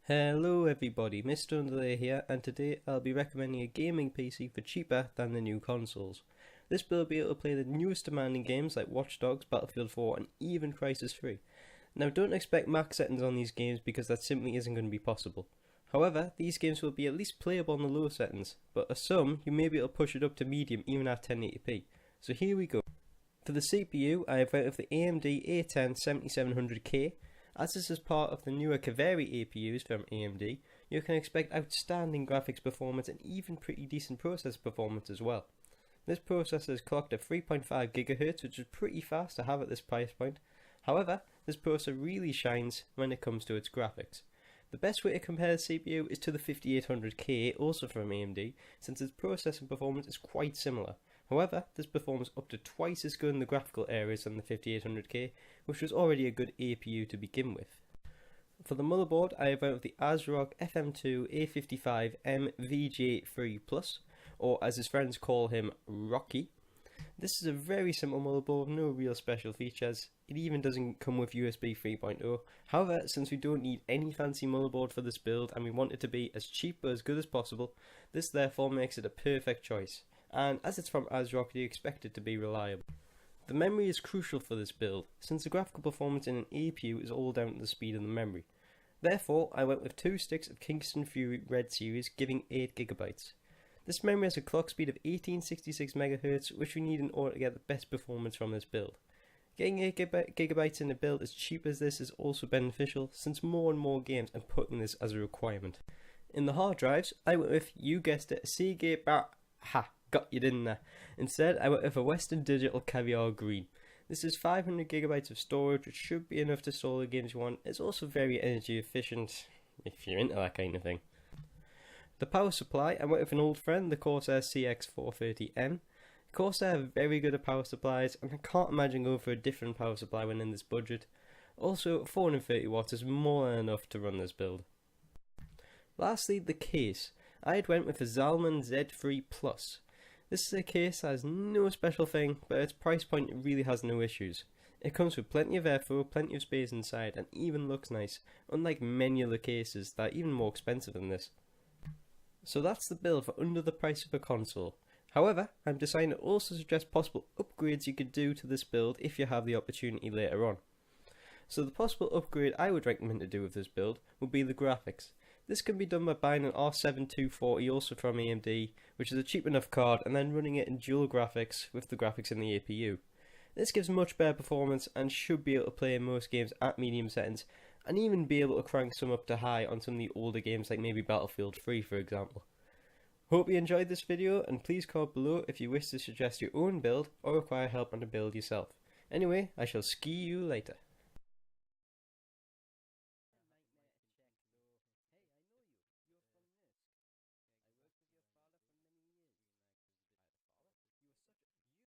Hello everybody, Mr. Underlay here, and today I'll be recommending a gaming PC for cheaper than the new consoles. This build will be able to play the newest demanding games like Watch Dogs, Battlefield 4 and even Crysis 3. Now don't expect max settings on these games because that simply isn't going to be possible. However, these games will be at least playable on the lower settings, but for some you may be able to push it up to medium even at 1080p. So here we go. For the CPU I have out of the AMD A10 7700K. As this is part of the newer Kaveri APUs from AMD, you can expect outstanding graphics performance and even pretty decent processor performance as well. This processor is clocked at 3.5 GHz, which is pretty fast to have at this price point. However, this processor really shines when it comes to its graphics. The best way to compare the CPU is to the 5800K, also from AMD, since its processing performance is quite similar. However, this performs up to twice as good in the graphical areas than the 5800K, which was already a good APU to begin with. For the motherboard, I have out of the ASRock FM2 A55M VJ3+, or as his friends call him, Rocky. This is a very simple motherboard with no real special features. It even doesn't come with USB 3.0. However, since we don't need any fancy motherboard for this build and we want it to be as cheap but as good as possible, this therefore makes it a perfect choice. And as it's from ASRock, you expect it to be reliable. The memory is crucial for this build, since the graphical performance in an APU is all down to the speed of the memory. Therefore, I went with 2 sticks of Kingston Fury Red Series, giving 8GB. This memory has a clock speed of 1866 MHz, which we need in order to get the best performance from this build. Getting 8GB in a build as cheap as this is also beneficial, since more and more games are putting this as a requirement. In the hard drives, I went with, you guessed it, a Seagate got you, didn't I? Instead, I went with a Western Digital Caviar Green. This is 500GB of storage, which should be enough to store the games you want. It's also very energy efficient, if you're into that kind of thing. The power supply, I went with an old friend, the Corsair CX430M. Corsair have very good at power supplies, and I can't imagine going for a different power supply when in this budget. Also, 430 watts is more than enough to run this build. Lastly, the case. I had went with a Zalman Z3 Plus. This is a case that has no special thing, but its price point really has no issues. It comes with plenty of airflow, plenty of space inside, and even looks nice, unlike many other cases that are even more expensive than this. So that's the build for under the price of a console. However, I'm deciding to also suggest possible upgrades you could do to this build if you have the opportunity later on. So the possible upgrade I would recommend to do with this build would be the graphics. This can be done by buying an R7 240 also from AMD, which is a cheap enough card, and then running it in dual graphics with the graphics in the APU. This gives much better performance and should be able to play in most games at medium settings, and even be able to crank some up to high on some of the older games like maybe Battlefield 3 for example. Hope you enjoyed this video, and please comment below if you wish to suggest your own build or require help on the build yourself. Anyway, I shall see you later.